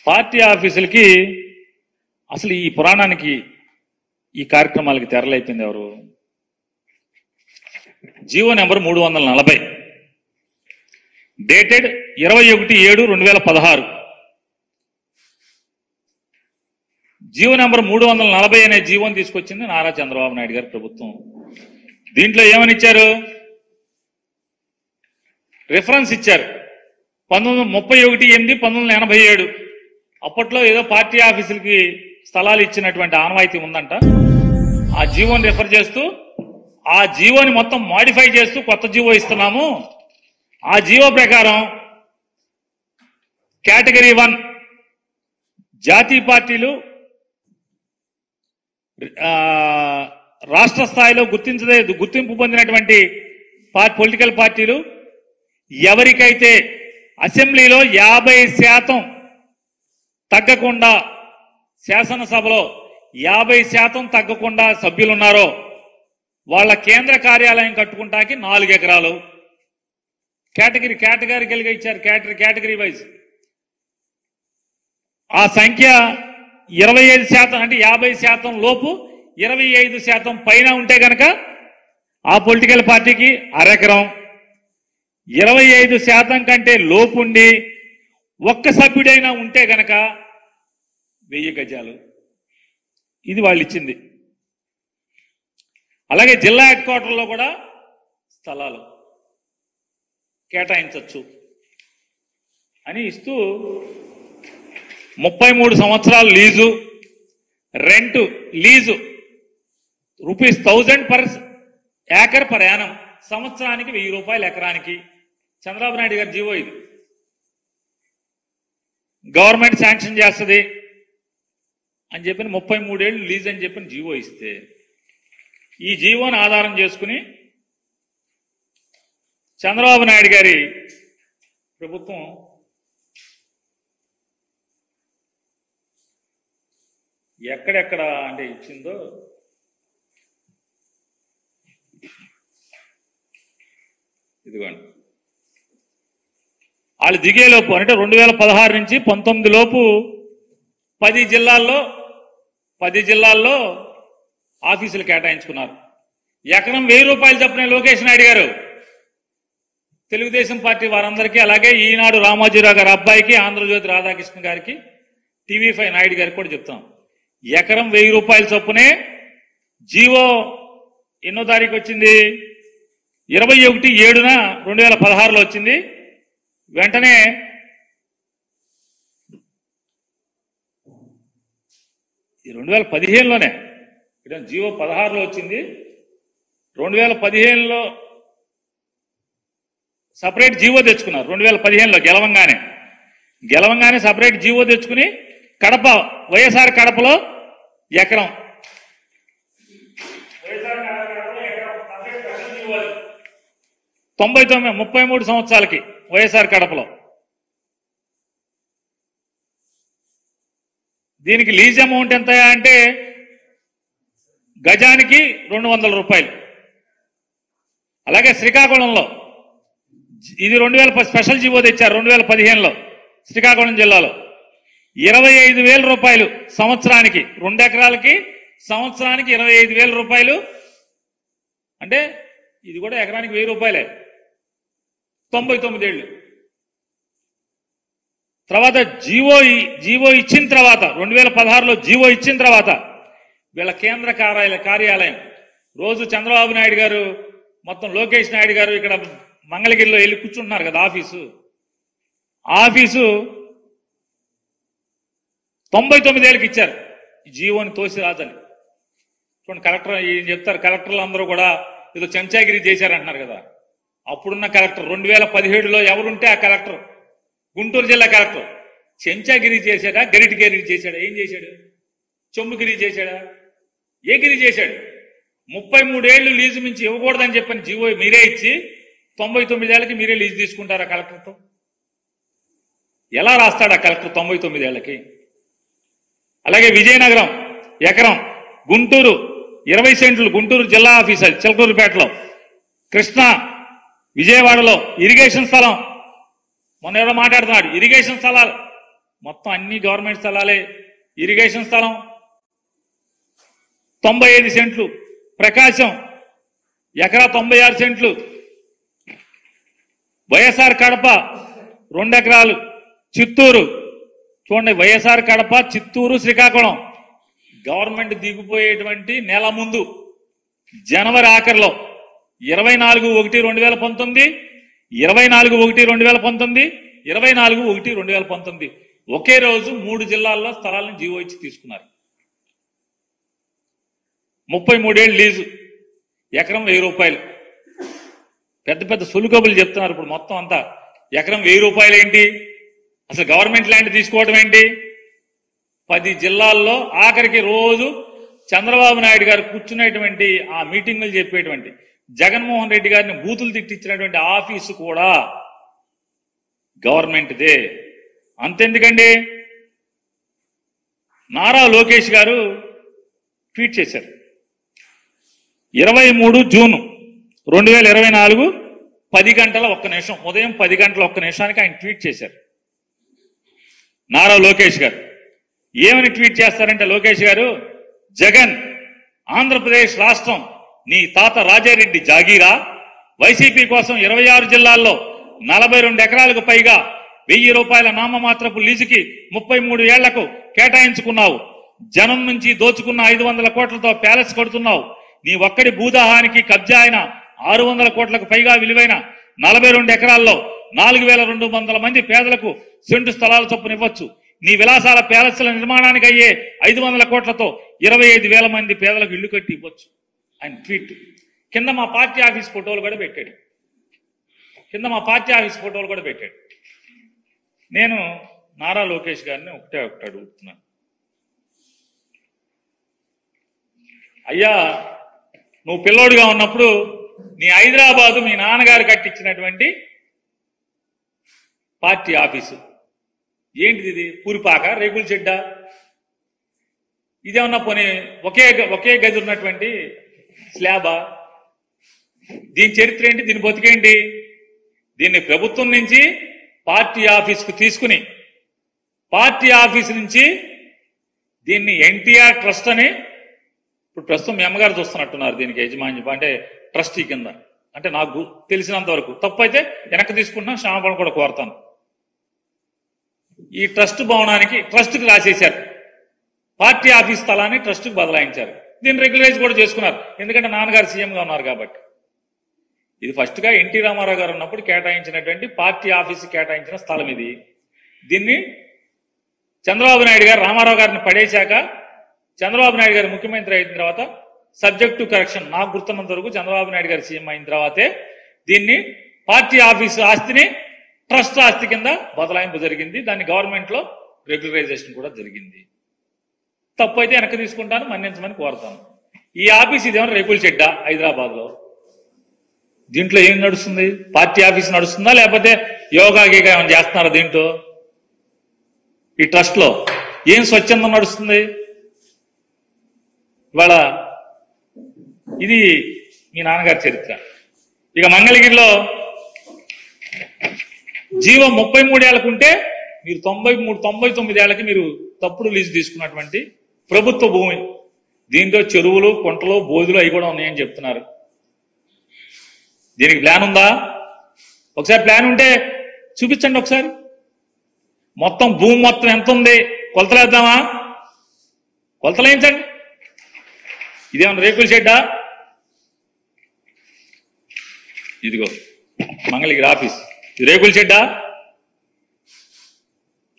Party ఆఫీసులకి అసలు ఈ పురాణానికి ఈ కార్యక్రమాలకి తెరలైపోయింది ఎవరు? GO number 340 dated 21/7/2016. GO number 340 అనే జీవోని తీసుకొచ్చింది నారా చంద్రబాబు నాయుడు గారి ప్రభుత్వం. దీంట్లో ఏమని ఇచ్చారు? రిఫరెన్స్ ఇచ్చారు 31/8/1987. అప్పట్లో ఏదో పార్టీ ఆఫీసులకి స్థలాలు ఇచ్చినటువంటి ఆనవాయితీ ఉందంట. ఆ జీవోని రిఫర్ చేస్తూ ఆ జీవోని మొత్తం మాడిఫై చేస్తూ కొత్త జీవో ఇస్తున్నాము. ఆ జీవో ప్రకారం కేటగిరీ 1 జాతీయ పార్టీలు, రాష్ట్ర స్థాయిలో గుర్తింపు పొందినటువంటి పొలిటికల్ పార్టీలు ఎవరికైతే అసెంబ్లీలో 50% తగ్గకుండా, శాసనసభలో 50% తగ్గకుండా సభ్యులున్నారో వాళ్ళ కేంద్ర కార్యాలయం కట్టుకుంటాకి 4 ఎకరాలు. కేటగిరీగా ఇచ్చారు, కేటగిరీ వైజ్. ఆ సంఖ్య 25% అంటే 50% లోపు 25% పైన ఉంటే గనక ఆ పొలిటికల్ పార్టీకి అరెకరం. 25% కంటే లోపుండి ఒక్క సభ్యుడైనా ఉంటే గనక 1000 గజాలు. ఇది వాళ్ళు ఇచ్చింది. అలాగే జిల్లా హెడ్ క్వార్టర్లో కూడా స్థలాలు కేటాయించవచ్చు అని ఇస్తూ 33 సంవత్సరాలు lease, rent lease ₹1000 per acre per annum, సంవత్సరానికి ₹1000 ఎకరానికి. చంద్రబాబు నాయుడు గారి జీవో ఇది. గవర్నమెంట్ శాంక్షన్ చేస్తుంది అని చెప్పిన 33 ఏళ్ళు లీజ్ అని చెప్పిన జీవో ఇస్తే, ఈ జీవోని ఆధారం చేసుకుని చంద్రబాబు నాయుడు గారి ప్రభుత్వం ఎక్కడెక్కడ అంటే ఇచ్చిందో ఇదిగోండి. వాళ్ళు దిగేలోపు అంటే 2016 నుంచి 19 లోపు 10 జిల్లాల్లో ఆఫీసులు కేటాయించుకున్నారు. ఎకరం ₹1000 చొప్పున లోకేష్ నాయుడు గారు తెలుగుదేశం పార్టీ వారందరికీ, అలాగే ఈనాడు రామోజీరావు గారి అబ్బాయికి, ఆంధ్రజ్యోతి రాధాకృష్ణ గారికి, TV5 నాయుడు గారికి కూడా చెప్తాం. ఎకరం ₹1000 చొప్పునే జీవో ఎన్నో తారీఖు వచ్చింది? 21/7/2016లో వచ్చింది. వెంటనే ఈ 2015లోనే జీవో 16లో వచ్చింది. 2015లో సపరేట్ జీవో తెచ్చుకున్నారు. 2015లో గెలవంగానే సపరేట్ జీవో తెచ్చుకుని కడప, వైఎస్ఆర్ కడపలో ఎకరం, 33 సంవత్సరాలకి వైఎస్ఆర్ కడపలో. దీనికి లీజ్ అమౌంట్ ఎంత అంటే గజానికి ₹200. అలాగే శ్రీకాకుళంలో ఇది 2000 స్పెషల్ జీవో తెచ్చారు 2015లో. శ్రీకాకుళం జిల్లాలో ₹25,000 సంవత్సరానికి, 2 ఎకరాలకి సంవత్సరానికి ₹25,000. అంటే ఇది కూడా ఎకరానికి ₹1000. 99 ఏళ్ళు తర్వాత జీవో ఇచ్చిన తర్వాత, 2016లో జీవో ఇచ్చిన తర్వాత వీళ్ళ కేంద్ర కార్యాలయం, రోజు చంద్రబాబు నాయుడు గారు, మొత్తం లోకేష్ నాయుడు గారు ఇక్కడ మంగళగిరిలో వెళ్ళి కూర్చుంటున్నారు కదా ఆఫీసు 99 ఏళ్ళకి ఇచ్చారు జీవోని తోసి రాజని. చూడండి, కలెక్టర్ ఏం చెప్తారు, కలెక్టర్లు అందరూ కూడా ఏదో చెంచాగిరి చేశారంటున్నారు కదా. అప్పుడున్న కలెక్టర్ 2017లో ఎవరుంటే ఆ కలెక్టర్, గుంటూరు జిల్లా కలెక్టర్ చెంచాగిరి చేశాడా, గరిటిగిరి చేశాడా, ఏం చేశాడు? చొమ్ముగిరి చేశాడా, ఏ గిరి చేశాడు? 33 ఏళ్లు లీజు మించి ఇవ్వకూడదని చెప్పని జీవో మీరే ఇచ్చి 99 ఏళ్ళకి మీరే లీజు తీసుకుంటారా కలెక్టర్తో? ఎలా రాస్తాడు ఆ కలెక్టర్ 99 ఏళ్ళకి? అలాగే విజయనగరం ఎకరం, గుంటూరు 20 సెంట్లు, గుంటూరు జిల్లా ఆఫీసర్ చిలకూరుపేటలో, కృష్ణా విజయవాడలో ఇరిగేషన్ స్థలం, మొన్న ఎవరో మాట్లాడుతున్నాడు ఇరిగేషన్ స్థలాలు మొత్తం అన్ని గవర్నమెంట్ స్థలాలే. ఇరిగేషన్ స్థలం 95 సెంట్లు, ప్రకాశం ఎకరా 96 సెంట్లు, వైఎస్ఆర్ కడప 2 ఎకరాలు, చిత్తూరు చూడండి, వైఎస్ఆర్ కడప, చిత్తూరు, శ్రీకాకుళం గవర్నమెంట్ దిగిపోయేటువంటి నెల ముందు జనవరి ఆఖరిలో 24/1/2019, 24/1/2019, 24/1/2019 ఒకే రోజు 3 జిల్లాల్లో స్థలాలను జీవో ఇచ్చి తీసుకున్నారు. 33 ఏళ్ళు లీజు, ఎకరం 1000 రూపాయలు. పెద్ద పెద్ద సులుకబులు చెప్తున్నారు ఇప్పుడు. మొత్తం అంతా ఎకరం 1000 రూపాయలు ఏంటి, అసలు గవర్నమెంట్ ల్యాండ్ తీసుకోవడం ఏంటి? 10 జిల్లాల్లో ఆఖరికి రోజు చంద్రబాబు నాయుడు గారు కూర్చునేటువంటి ఆ మీటింగులు చెప్పేటువంటి, జగన్మోహన్ రెడ్డి గారిని బూతులు తిట్టించినటువంటి ఆఫీసు కూడా గవర్నమెంట్దే. అంతెందుకండి, నారా లోకేష్ గారు ట్వీట్ చేశారు 23 జూన్ 2024 10:01 ఉదయం 10:01 ఆయన ట్వీట్ చేశారు. నారా లోకేష్ గారు ఏమని ట్వీట్ చేస్తారంటే, లోకేష్ గారు, జగన్ ఆంధ్రప్రదేశ్ రాష్ట్రం నీ తాత రాజారెడ్డి జాగీరా, వైసీపీ కోసం 26 జిల్లాల్లో 42 ఎకరాలకు పైగా 1000 రూపాయల నామమాత్రపు లీజుకి 33 ఏళ్లకు కేటాయించుకున్నావు. జనం నుంచి దోచుకున్న 500 కోట్లతో ప్యాలెస్ కడుతున్నావు. నీ ఒక్కడి భూదాహానికి కబ్జా అయిన 600 కోట్లకు పైగా విలువైన 42 ఎకరాల్లో 4200 మంది పేదలకు సెంటు స్థలాల చొప్పున ఇవ్వచ్చు. నీ విలాసాల ప్యాలెస్ల నిర్మాణానికి అయ్యే 500 కోట్లతో 25,000 మంది పేదలకు ఇళ్లు కట్టి ఇవ్వచ్చు. ఆయన ట్వీట్ కింద మా పార్టీ ఆఫీస్ ఫోటోలు కూడా పెట్టాడు. నేను నారా లోకేష్ గారిని ఒకటే అడుగుతున్నాను, అయ్యా నువ్వు పిల్లోడుగా ఉన్నప్పుడు నీ హైదరాబాదు మీ నాన్నగారు కట్టించినటువంటి పార్టీ ఆఫీసు ఏంటిది? ఇది పూరిపాక, రేకుల చెడ్డ? ఇదేమన్నా పోనీ ఒకే గది ఉన్నటువంటి స్లాబా? దీని చరిత్ర ఏంటి? దీని బతికేంటి? దీన్ని ప్రభుత్వం నుంచి పార్టీ ఆఫీస్కు తీసుకుని, పార్టీ ఆఫీస్ నుంచి దీన్ని ఎన్టీఆర్ ట్రస్ట్ అని ఇప్పుడు ప్రస్తుతం మీ అమ్మగారు చూస్తున్నట్టున్నారు. దీనికి యజమాన్యం అంటే ట్రస్టీ కింద. అంటే నాకు తెలిసినంత వరకు, తప్పు అయితే వెనక్కి తీసుకుంటున్నా, క్షమాపణ కూడా కోరుతాను. ఈ ట్రస్ట్ భవనానికి ట్రస్ట్కి రాసేశారు, పార్టీ ఆఫీస్ స్థలాన్ని ట్రస్ట్కి బదలాయించారు. దీన్ని రెగ్యులరైజ్ కూడా చేసుకున్నారు, ఎందుకంటే నాన్నగారు సీఎంగా ఉన్నారు కాబట్టి. ఇది ఫస్ట్ గా ఎన్టీ రామారావు గారు ఉన్నప్పుడు కేటాయించినటువంటి పార్టీ ఆఫీస్ కేటాయించిన స్థలం ఇది. దీన్ని చంద్రబాబు నాయుడు గారు రామారావు గారిని పడేశాక, చంద్రబాబు నాయుడు గారు ముఖ్యమంత్రి అయిన తర్వాత, సబ్జెక్ట్ టు కరెక్షన్ నాకు గుర్తున్నంత వరకు చంద్రబాబు నాయుడు గారు సీఎం అయిన తర్వాతే దీన్ని పార్టీ ఆఫీసు ఆస్తిని ట్రస్ట్ ఆస్తి కింద బదలాయింపు జరిగింది. దాన్ని గవర్నమెంట్ లో రెగ్యులరైజేషన్ కూడా జరిగింది. తప్పు అయితే వెనక్కి తీసుకుంటాను, మన్నించమని కోరుతాను. ఈ ఆఫీస్ ఇదేమన్నా రేకుల చెడ్డ హైదరాబాద్ లో? దీంట్లో ఏం నడుస్తుంది? పార్టీ ఆఫీస్ నడుస్తుందా, లేకపోతే యోగా గీగా ఏమైనా చేస్తున్నారా దీంట్లో? ఈ ట్రస్ట్ లో ఏం స్వచ్ఛందం నడుస్తుంది ఇవాళ? ఇది మీ నాన్నగారి చరిత్ర. ఇక మంగళగిరిలో జీవం 33 ఏళ్లకుంటే మీరు 99 ఏళ్లకి మీరు తప్పుడు లీజు తీసుకున్నటువంటి ప్రభుత్వ భూమి. దీంట్లో చెరువులు, కుంటలు, బోధులు అవి కూడా ఉన్నాయని చెప్తున్నారు. దీనికి ప్లాన్ ఉందా? ఒకసారి ప్లాన్ ఉంటే చూపించండి ఒకసారి. మొత్తం భూమి మొత్తం ఎంత ఉంది కొలతలేద్దామా? కొలతలేయించండి. ఇదేమన్నా రేకుల షెడ్డా? ఇదిగో మంగళగిరి ఆఫీస్, ఇది రేకుల షెడ్డా?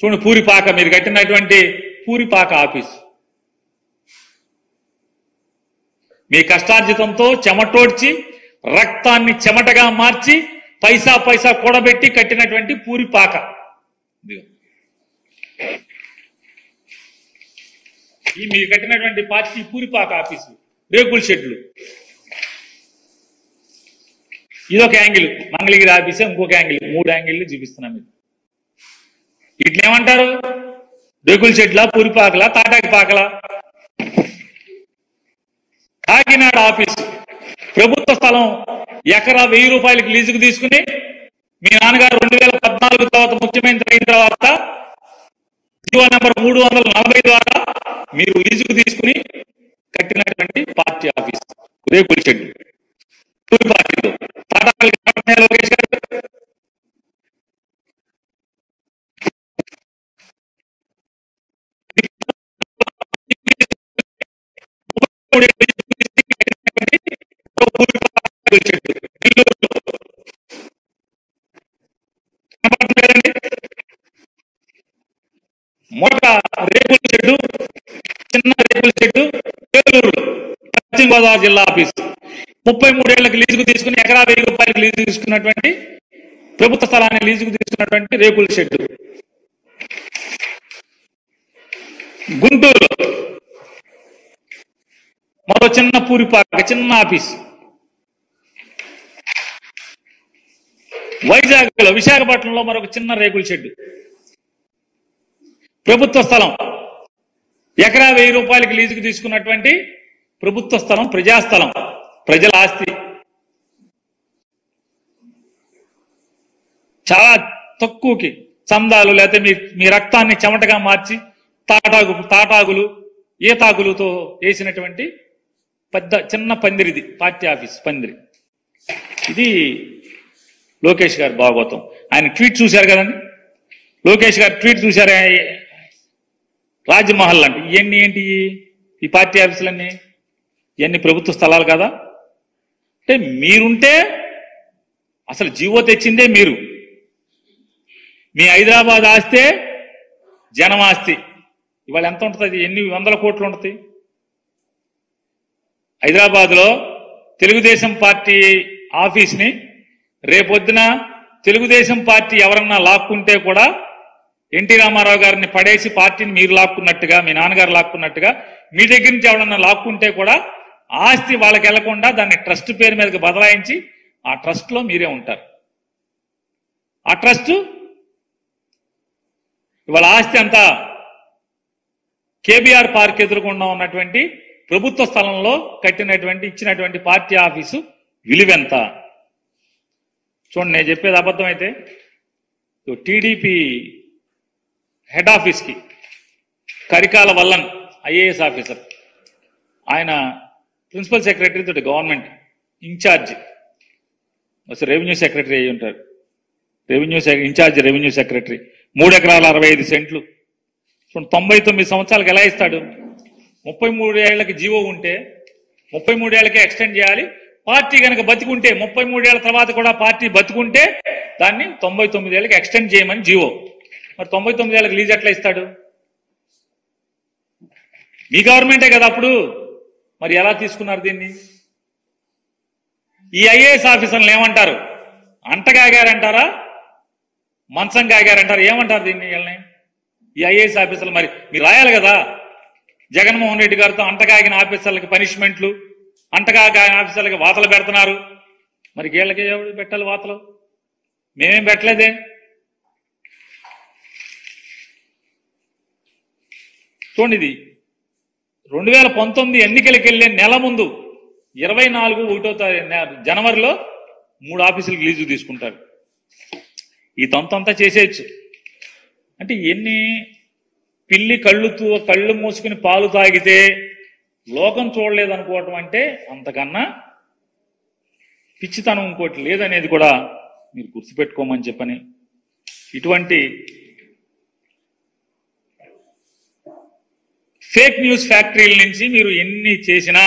చూడండి, పూరిపాక, మీరు కట్టినటువంటి పూరిపాక ఆఫీస్. మీ కష్టార్జితంతో చెమటోడ్చి, రక్తాన్ని చెమటగా మార్చి, పైసా పైసా కూడబెట్టి కట్టినటువంటి పూరిపాక. ఈ మీరు కట్టినటువంటి పార్టీ పూరిపాక ఆఫీసు, రేకుల షెడ్లు. ఇదొక యాంగిల్ మంగళగిరి ఆఫీసే, ఇంకొక యాంగిల్, 3 యాంగిల్ చూపిస్తున్నాం మీకు. ఇట్లేమంటారు? రేకుల షెడ్లా, పూరిపాకలా, తాటాకి పాకలా? కాకినాడ ఆఫీసు ప్రభుత్వ స్థలం, ఎకరా 1000 రూపాయలకి లీజుకు తీసుకుని, మీ నాన్నగారు 2014 తర్వాత ముఖ్యమంత్రి అయిన తర్వాత జీవో నెంబర్ 340 ద్వారా మీరు లీజుకు తీసుకుని కట్టినటువంటి పార్టీ ఆఫీస్ రేకుల షెడ్ పార్టీలో లోకేష్ గారు మొదట రేకుల షెడ్డు, చిన్న రేకుల షెడ్డు ఏలూరు పశ్చిమ గోదావరి జిల్లా ఆఫీస్ 33 ఏళ్లకు లీజుకు తీసుకుని ఎకరా 1000 రూపాయలకు లీజు తీసుకున్నటువంటి ప్రభుత్వ స్థలాన్ని లీజుకు తీసుకున్నటువంటి రేకుల షెడ్డు. గుంటూరు మరో చిన్న పూరిపాక చిన్న ఆఫీస్. వైజాగ్ లో విశాఖపట్నంలో మరొక చిన్న రేకుల షెడ్డు. ప్రభుత్వ స్థలం ఎకరా 1000 రూపాయలకి లీజుకు తీసుకున్నటువంటి ప్రభుత్వ స్థలం, ప్రజాస్థలం, ప్రజల ఆస్తి. చాలా తక్కువకి చందాలు లేకపోతే మీ రక్తాన్ని చెమటగా మార్చి తాటాకులు ఈతాకులతో వేసినటువంటి పెద్ద చిన్న పందిరిది పార్టీ ఆఫీస్ పందిరి. ఇది లోకేష్ గారు భాగవతం. ఆయన ట్వీట్ చూశారు కదండి, లోకేష్ గారు ట్వీట్ చూశారు. రాజ్మహల్ అంటే ఇవన్నీ ఏంటి? ఈ పార్టీ ఆఫీసులన్నీ ఇవన్నీ ప్రభుత్వ స్థలాలు కదా. అంటే మీరుంటే అసలు జీవో తెచ్చిందే మీరు. మీ హైదరాబాద్ ఆస్తే జనం ఆస్తి. ఇవాళ ఎంత ఉంటుంది? ఎన్ని వందల కోట్లు ఉంటుంది. హైదరాబాద్ లో తెలుగుదేశం పార్టీ ఆఫీస్ని రేపొద్దున తెలుగుదేశం పార్టీ ఎవరన్నా లాక్కుంటే కూడా ఎన్టీ రామారావు గారిని పడేసి పార్టీని మీరు లాక్కున్నట్టుగా, మీ నాన్నగారు లాక్కున్నట్టుగా మీ దగ్గర నుంచి ఎవరన్నా లాక్కుంటే కూడా ఆస్తి వాళ్ళకి వెళ్లకుండా దాన్ని ట్రస్ట్ పేరు మీదకి బదలాయించి ఆ ట్రస్ట్ లో మీరే ఉంటారు. ఆ ట్రస్ట్ ఇవాళ ఆస్తి అంతా కేబీఆర్ పార్క్ ఎదురుకుండా ఉన్నటువంటి ప్రభుత్వ స్థలంలో కట్టినటువంటి ఇచ్చినటువంటి పార్టీ ఆఫీసు విలువెంత చూడండి. నేను చెప్పేది అబద్ధం అయితే టీడీపీ హెడ్ ఆఫీస్కి కరికాల వల్లన్ ఐఏఎస్ ఆఫీసర్, ఆయన ప్రిన్సిపల్ సెక్రటరీ తోటి గవర్నమెంట్ ఇన్ఛార్జ్, రెవెన్యూ సెక్రటరీ అయి ఉంటారు. ఇన్ఛార్జ్ రెవెన్యూ సెక్రటరీ 3 ఎకరాల 65 సెంట్లు. 99 సంవత్సరాలకు ఎలా ఇస్తాడు? 33 ఏళ్లకి జీవో ఉంటే 33 ఏళ్లకే ఎక్స్టెండ్ చేయాలి. పార్టీ కనుక బతికుంటే 33 ఏళ్ల తర్వాత కూడా పార్టీ బతికుంటే దాన్ని 99 ఏళ్ళకి ఎక్స్టెండ్ చేయమని జీవో. మరి 99 ఏళ్ళకి లీజ్ ఎట్లా ఇస్తాడు? మీ గవర్నమెంటే కదా అప్పుడు. మరి ఎలా తీసుకున్నారు దీన్ని? ఈ ఐఏఎస్ ఆఫీసర్లు ఏమంటారు? అంటగాగారంటారా, మంచం గాగారంటారా, ఏమంటారు దీన్ని? వీళ్ళని ఈ ఐఏఎస్ ఆఫీసర్లు మరి మీరు రాయాలి కదా. జగన్మోహన్ రెడ్డి గారితో అంటగాగిన ఆఫీసర్లకి పనిష్మెంట్లు, అంటగాగిన ఆఫీసర్లకి వాతలు పెడుతున్నారు. మరి వీళ్ళకి ఎవరు పెట్టాలి వాతలు? మేమేం పెట్టలేదే. చూడండి, ఇది 2019 ఎన్నికలకు వెళ్ళే నెల ముందు 24 జనవరిలో 3 ఆఫీసులకు లీజు తీసుకుంటారు. ఈ తంతంతా చేసేయచ్చు. అంటే ఎన్ని పిల్లి కళ్ళు మూసుకుని పాలు తాగితే లోకం చూడలేదనుకోవటం అంటే అంతకన్నా పిచ్చితనం ఇంకోటి లేదనేది కూడా మీరు గుర్తుపెట్టుకోమని చెప్పని. ఇటువంటి ఫేక్ న్యూస్ ఫ్యాక్టరీల నుంచి మీరు ఎన్ని చేసినా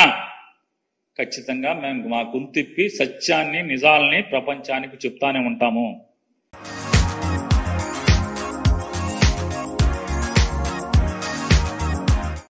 ఖచ్చితంగా మేము మా గొంతిప్పి సత్యాన్ని నిజాలని ప్రపంచానికి చెప్తానే ఉంటాము.